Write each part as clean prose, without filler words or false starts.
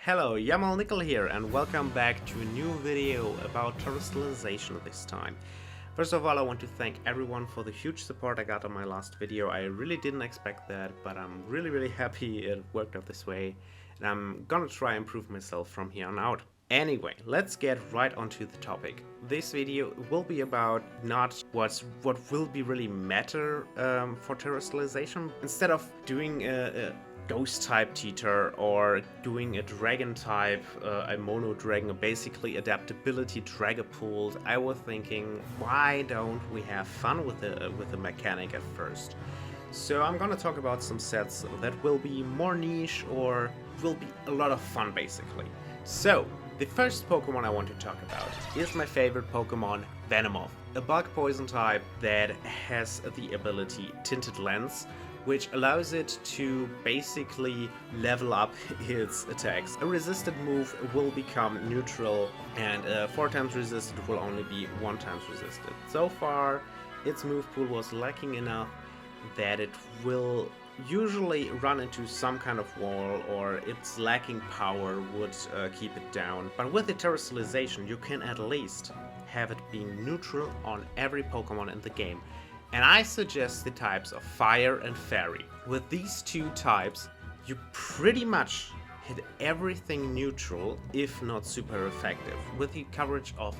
Hello, Yamal Nickel here, and welcome back to a new video about Terastallization this time. First of all, I want to thank everyone for the huge support I got on my last video. I really didn't expect that, but I'm really happy it worked out this way, and I'm gonna try and improve myself from here on out. Anyway, let's get right onto the topic. This video will be about not what will be really matter for Terastallization. Instead of doing a ghost type teeter or doing a dragon type, a mono dragon, basically adaptability dragapult, I was thinking, why don't we have fun with the mechanic at first? So I'm gonna talk about some sets that will be more niche or will be a lot of fun basically. So the first Pokemon I want to talk about is my favorite Pokemon, Venomoth, a bug poison type that has the ability Tinted Lens, which allows it to basically level up its attacks. A resisted move will become neutral, and 4 times resisted will only be 1 times resisted. So far, its move pool was lacking enough that it will usually run into some kind of wall, or its lacking power would keep it down. But with the Terastallization, you can at least have it being neutral on every Pokemon in the game. And I suggest the types of Fire and Fairy. With these two types, you pretty much hit everything neutral, if not super effective. With the coverage of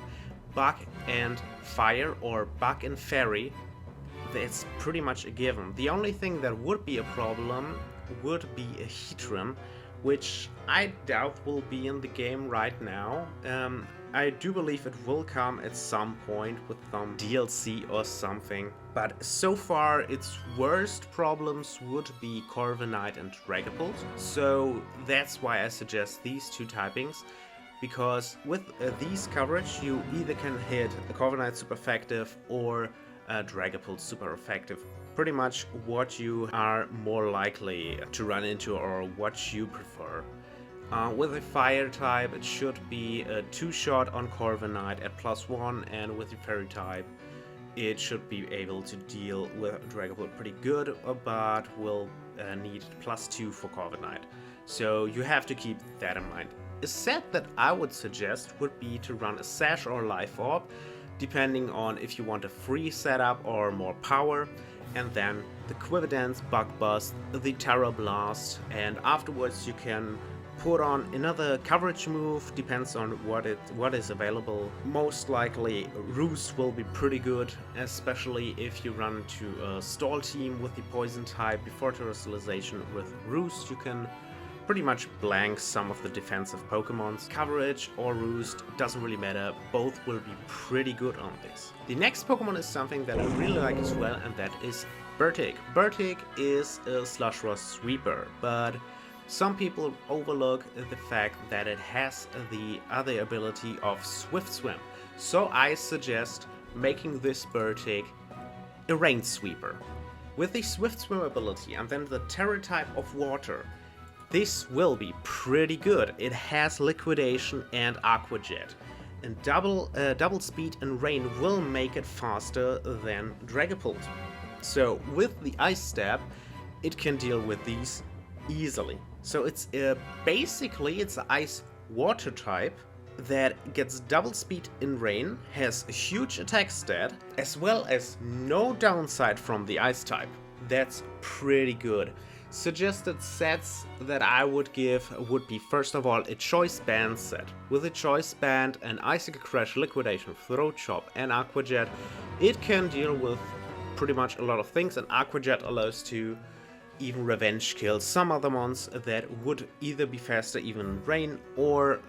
Bug and Fire or Bug and Fairy, it's pretty much a given. The only thing that would be a problem would be a Heatran, which I doubt will be in the game right now. I do believe it will come at some point with some DLC or something, but so far its worst problems would be Corviknight and Dragapult, so that's why I suggest these two typings, because with these coverage you either can hit a Corviknight super effective or a Dragapult super effective. Pretty much what you are more likely to run into or what you prefer. With a Fire type, it should be a 2-shot on Corviknight at +1, and with the Fairy type, it should be able to deal with Dragapult pretty good, but will need +2 for Corviknight. So you have to keep that in mind. A set that I would suggest would be to run a Sash or Life Orb, depending on if you want a free setup or more power, and then the Quiver-Dance, Bug Bust, the Terra Blast, and afterwards you can put on another coverage move, depends on what is available. Most likely Roost will be pretty good, especially if you run to a stall team with the poison type. Before Terastallization with Roost you can pretty much blank some of the defensive Pokemons. Coverage or Roost, doesn't really matter, both will be pretty good on this. The next Pokemon is something that I really like as well, and that is Beartic. Beartic is a Slush Rush sweeper, but some people overlook the fact that it has the other ability of Swift Swim. So I suggest making this Beartic a Rain Sweeper. With the Swift Swim ability and then the Tera-Type of Water, this will be pretty good. It has Liquidation and Aqua Jet, and double speed and rain will make it faster than Dragapult. So with the Ice Stab, it can deal with these easily. So it's basically it's an Ice Water type that gets double speed in rain, has a huge attack stat, as well as no downside from the Ice type. That's pretty good. Suggested sets that I would give would be, first of all, a Choice Band set. With a Choice Band, an Icicle Crash, Liquidation, Throat Chop, and Aqua Jet, it can deal with pretty much a lot of things, and Aqua Jet allows to even revenge kill some other mons that would either be faster even in rain or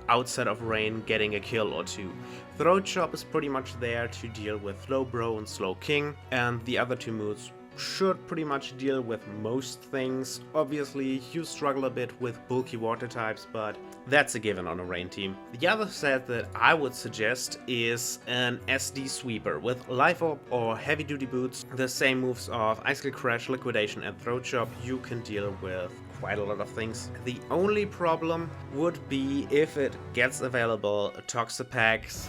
outside of rain getting a kill or two. Throat Chop is pretty much there to deal with Slowbro and Slowking, and the other two moves should pretty much deal with most things. Obviously you struggle a bit with bulky water types, but that's a given on a rain team. The other set that I would suggest is an SD Sweeper with Life Orb or Heavy Duty Boots. The same moves of Icicle Crash, Liquidation, and Throat Chop. You can deal with quite a lot of things. The only problem would be if it gets available Toxapex,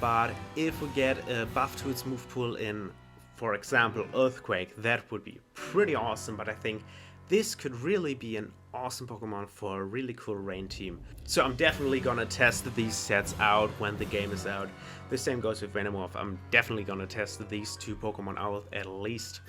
but if we get a buff to its move pool in, for example, Earthquake, that would be pretty awesome, but I think this could really be an awesome Pokemon for a really cool rain team. So I'm definitely gonna test these sets out when the game is out. The same goes with Venomoth. I'm definitely gonna test these two Pokemon out at least.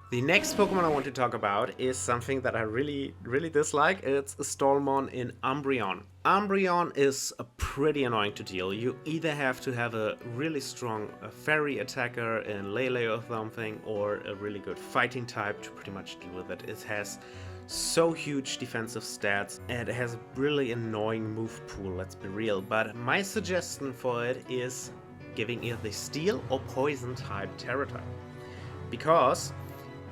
The next Pokemon I want to talk about is something that I really dislike. It's Stallmon in Umbreon. Umbreon is pretty annoying to deal. You either have to have a really strong fairy attacker in Lele or something, or a really good fighting type to pretty much deal with it. It has so huge defensive stats and it has a really annoying move pool, let's be real. But my suggestion for it is giving it the steel or poison type Tera-Type. Because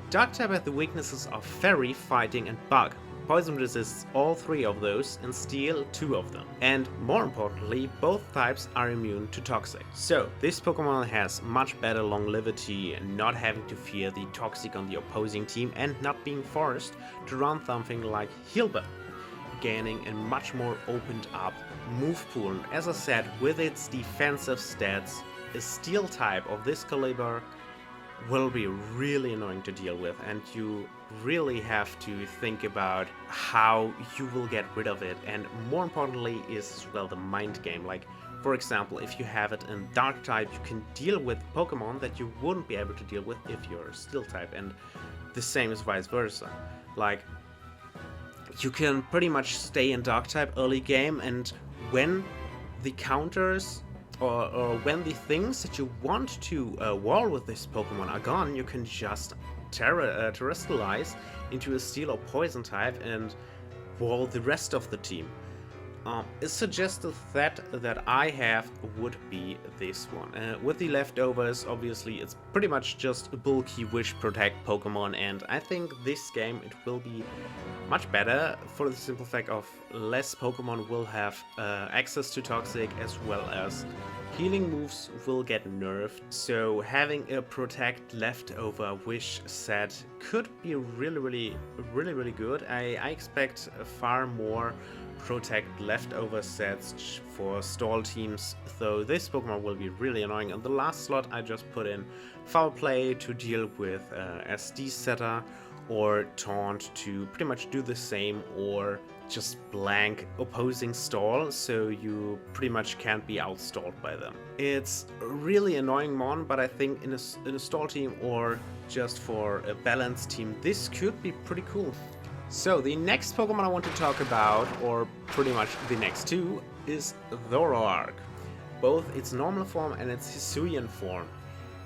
Dark-type has the weaknesses of Fairy, Fighting and Bug. Poison resists all three of those and Steel 2 of them. And more importantly, both types are immune to Toxic. So this Pokemon has much better longevity and not having to fear the Toxic on the opposing team and not being forced to run something like Healbell, gaining a much more opened up move pool. And as I said, with its defensive stats, a Steel type of this caliber will be really annoying to deal with, and you really have to think about how you will get rid of it. And more importantly is as well the mind game. Like, for example, if you have it in Dark type, you can deal with Pokemon that you wouldn't be able to deal with if you're Steel type, and the same is vice versa. Like, you can pretty much stay in Dark type early game, and when the counters or when the things that you want to wall with this Pokemon are gone, you can just Terastallize into a Steel or Poison type and wall the rest of the team. A suggested set that I have would be this one. With the leftovers, obviously it's pretty much just a bulky Wish Protect Pokemon, and I think this game it will be much better for the simple fact of less Pokemon will have access to Toxic, as well as healing moves will get nerfed. So having a Protect leftover Wish set could be really good. I expect far more Protect leftover sets for stall teams, though this Pokemon will be really annoying. In the last slot I just put in Foul Play to deal with SD setter, or Taunt to pretty much do the same, or just blank opposing stall, so you pretty much can't be outstalled by them. It's a really annoying mon, but I think in a stall team or just for a balanced team, this could be pretty cool. So the next Pokemon I want to talk about, or pretty much the next two, is Zoroark. Both its normal form and its Hisuian form.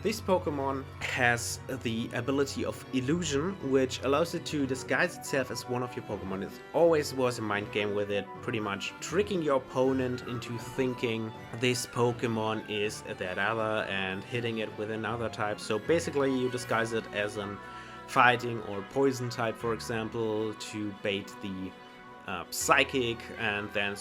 This Pokemon has the ability of Illusion, which allows it to disguise itself as one of your Pokemon. It always was a mind game with it, pretty much tricking your opponent into thinking this Pokemon is that other and hitting it with another type. So basically you disguise it as an Fighting or Poison type, for example, to bait the Psychic, and then,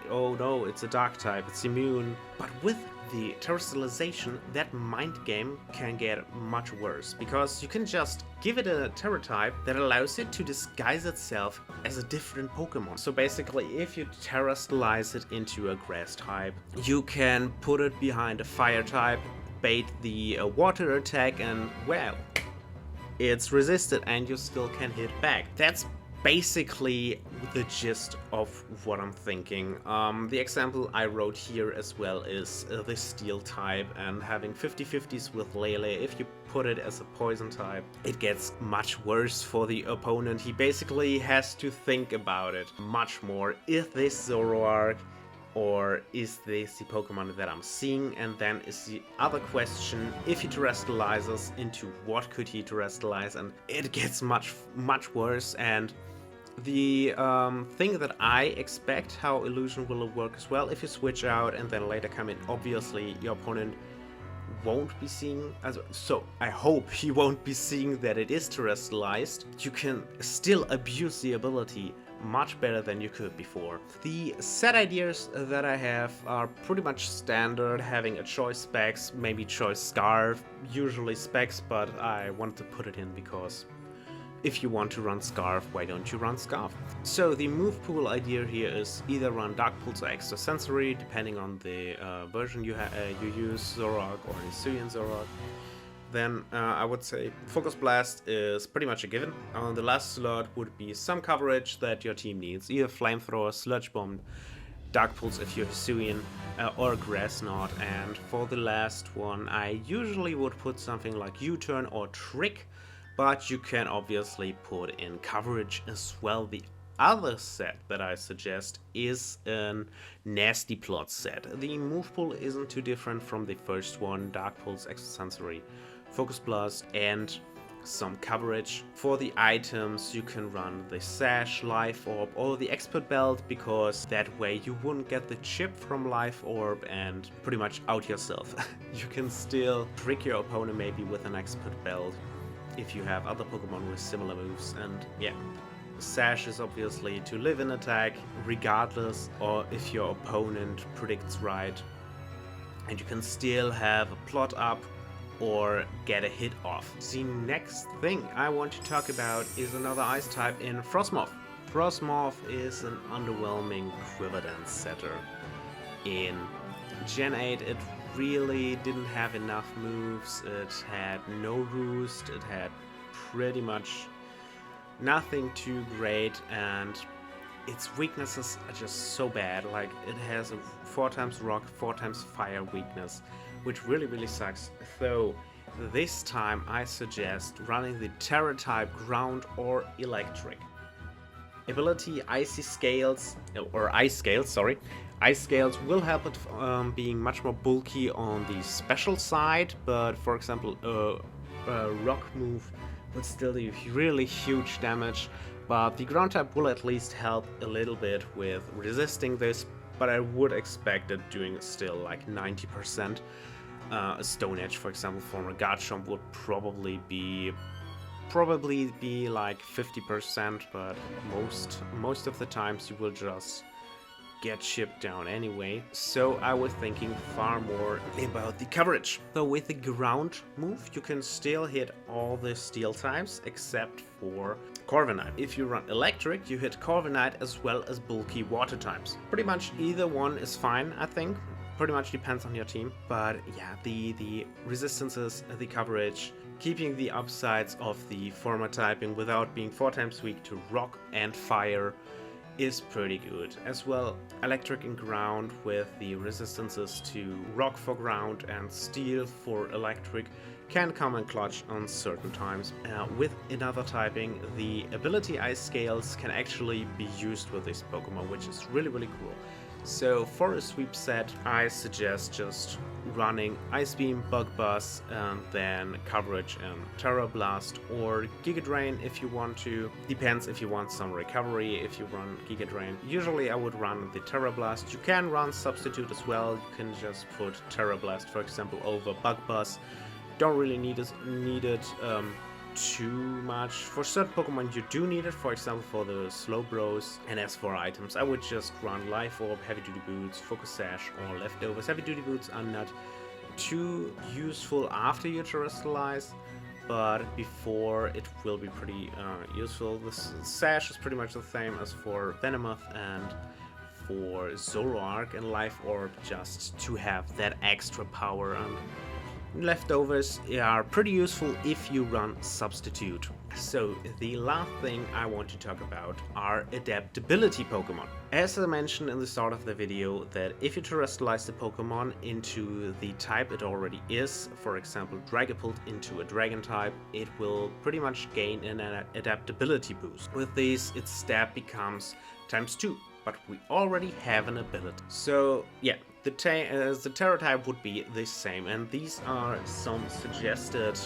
oh no, it's a Dark type, it's immune. But with the Terastallization, that mind game can get much worse, because you can just give it a Tera-Type that allows it to disguise itself as a different Pokemon. So basically, if you Terastallize it into a Grass type, you can put it behind a Fire type, bait the Water attack, and well, it's resisted and you still can hit back. That's basically the gist of what I'm thinking. The example I wrote here as well is the Steel type, and having 50-50s with Lele. If you put it as a Poison type, it gets much worse for the opponent. He basically has to think about it much more. Is this Zoroark, or is this the Pokemon that I'm seeing? And then is the other question, if he Terastallizes, into what could he Terastallize? And it gets much worse. And the thing that I expect how Illusion will work as well, if you switch out and then later come in, obviously your opponent won't be seeing, so I hope he won't be seeing that it is Terastallized. You can still abuse the ability much better than you could before. The set ideas that I have are pretty much standard, having a choice specs, maybe choice scarf, usually specs, but I wanted to put it in because if you want to run Scarf, why don't you run Scarf? So the move pool idea here is either run Dark Pulse or Extrasensory, depending on the version you use, Zoroark or Hisuian-Zoroark. then I would say Focus Blast is pretty much a given. On the last slot would be some coverage that your team needs, either Flamethrower, Sludge Bomb, Dark Pulse if you're Hisuian, or Grass Knot. And for the last one, I usually would put something like U-Turn or Trick, but you can obviously put in coverage as well. The other set that I suggest is a Nasty Plot set. The move pool isn't too different from the first one: Dark Pulse, Extrasensory, Focus Blast, and some coverage. For the items, you can run the Sash, Life Orb, or the Expert Belt, because that way you wouldn't get the chip from Life Orb and pretty much out yourself. You can still trick your opponent maybe with an Expert Belt if you have other Pokemon with similar moves. And yeah, Sash is obviously to live in attack regardless, or if your opponent predicts right, and you can still have a plot up or get a hit off. The next thing I want to talk about is another ice type in Frosmoth. Frosmoth is an underwhelming Quiver Dance setter. In Gen 8 it really didn't have enough moves, it had no roost, it had pretty much nothing too great, and its weaknesses are just so bad. Like, it has a 4x rock, 4x fire weakness, which really sucks. So this time I suggest running the Tera-Type ground or electric. Ability Icy Scales, or Ice Scales, sorry. Ice Scales will help it being much more bulky on the special side, but for example a rock move would still do really huge damage. But the ground type will at least help a little bit with resisting this, but I would expect it doing still like 90%. A Stone Edge, for example, from a Garchomp would probably be like 50%, but most of the times you will just get chipped down anyway. So I was thinking far more about the coverage. So with the ground move you can still hit all the steel types except for Corviknight. If you run electric you hit Corviknight as well as bulky water types. Pretty much either one is fine, I think. Pretty much depends on your team. But yeah, the resistances, the coverage, keeping the upsides of the former typing without being 4x weak to rock and fire is pretty good. As well, electric and ground with the resistances to rock for ground and steel for electric can come in clutch on certain times. With another typing, the ability Ice Scales can actually be used with this Pokemon, which is really cool. So for a sweep set, I suggest just running Ice Beam, Bug Buzz, and then coverage and Terra Blast or Giga Drain if you want to. Depends if you want some recovery if you run Giga Drain. Usually I would run the Terra Blast. You can run Substitute as well. You can just put Terra Blast, for example, over Bug Buzz. Don't really need it too much. For certain Pokemon you do need it, for example for the Slowbros. And as for items, I would just run Life Orb, Heavy Duty Boots, Focus Sash, or Leftovers. Heavy Duty Boots are not too useful after you Terastallize, but before it will be pretty useful. The Sash is pretty much the same as for Venomoth and for Zoroark, and Life Orb just to have that extra power. And Leftovers are pretty useful if you run Substitute. So the last thing I want to talk about are Adaptability Pokemon. As I mentioned in the start of the video, that if you Terastallize the Pokemon into the type it already is, for example Dragapult into a Dragon type, it will pretty much gain an adaptability boost. With this, its stat becomes ×2. But we already have an ability. So yeah, the Tera-Type would be the same, and these are some suggested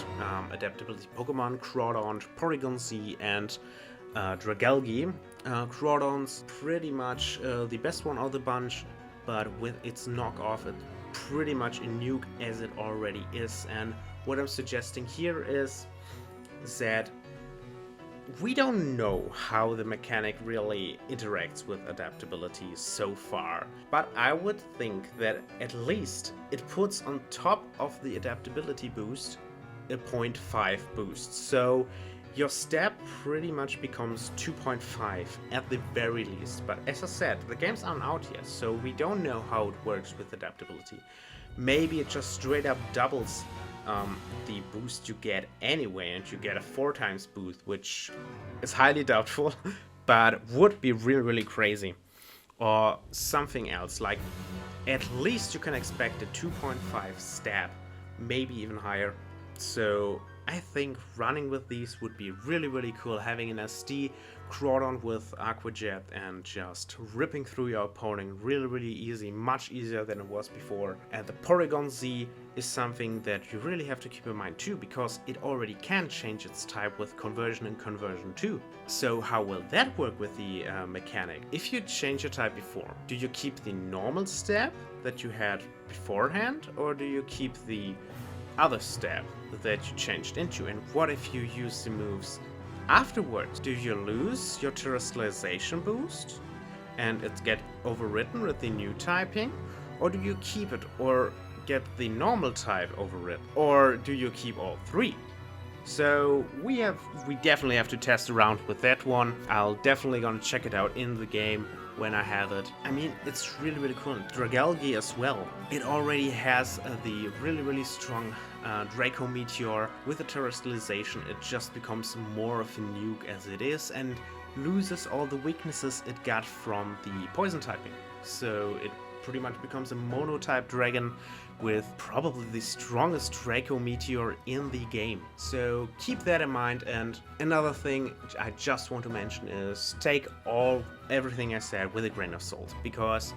adaptability Pokemon: Crawdaunt, Porygon Z, and Dragalge. Crawdaunt's pretty much the best one of the bunch, but with its knockoff, it's pretty much a nuke as it already is. And what I'm suggesting here is that we don't know how the mechanic really interacts with adaptability so far, but I would think that at least it puts on top of the adaptability boost a 0.5 boost. So your stat pretty much becomes 2.5 at the very least. But as I said, the games aren't out yet, so we don't know how it works with adaptability. Maybe it just straight up doubles the boost you get anyway, and you get a 4 times boost, which is highly doubtful, but would be really crazy. Or something else, like at least you can expect a 2.5 stab, maybe even higher. So I think running with these would be really cool, having an SD Groudon with Aqua Jet and just ripping through your opponent really easy, much easier than it was before. And the Porygon Z is something that you really have to keep in mind too, because it already can change its type with Conversion and Conversion 2. So how will that work with the mechanic? If you change your type before, do you keep the normal stab that you had beforehand, or do you keep the other stab that you changed into? And what if you use the moves afterwards? Do you lose your Terastallization boost and it get overwritten with the new typing, or do you keep it or get the normal type overwritten, or do you keep all three? So we definitely have to test around with that one. I'll definitely gonna check it out in the game when I have it. I mean, it's really cool. Dragalge as well. It already has the really strong Draco Meteor. With the Terastallization, it just becomes more of a nuke as it is and loses all the weaknesses it got from the poison typing. So it pretty much becomes a mono-type dragon with probably the strongest Draco Meteor in the game. So keep that in mind. And another thing I just want to mention is take everything I said with a grain of salt, because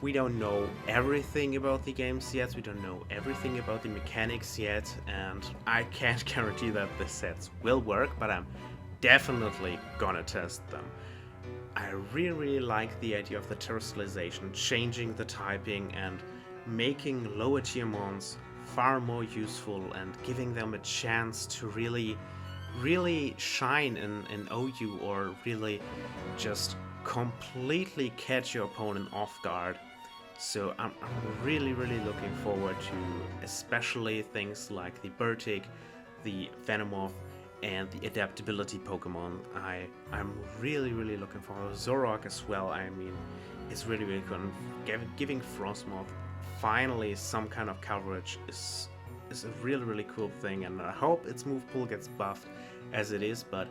we don't know everything about the games yet, we don't know everything about the mechanics yet, and I can't guarantee that the sets will work, but I'm definitely gonna test them. I really like the idea of the Terastallization, changing the typing and making lower tier mons far more useful and giving them a chance to really shine in OU, or really just completely catch your opponent off guard. So I'm really looking forward to especially things like the Beartic, the Venomoth, and the Adaptability Pokemon. I'm really looking forward to Zoroark as well. I mean, it's really cool. Giving Frosmoth finally some kind of coverage is a really cool thing, and I hope its move pool gets buffed as it is, but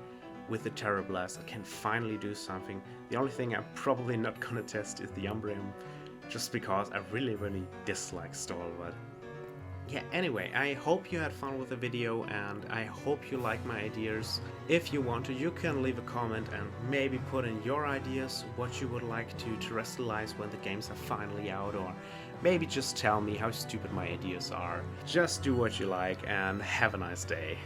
with the Terra Blast it can finally do something. The only thing I'm probably not gonna test is the Umbreon, just because I really dislike Stall, but yeah, anyway, I hope you had fun with the video, and I hope you like my ideas. If you want to, you can leave a comment and maybe put in your ideas, what you would like to terastallize when the games are finally out, or maybe just tell me how stupid my ideas are. Just do what you like, and have a nice day.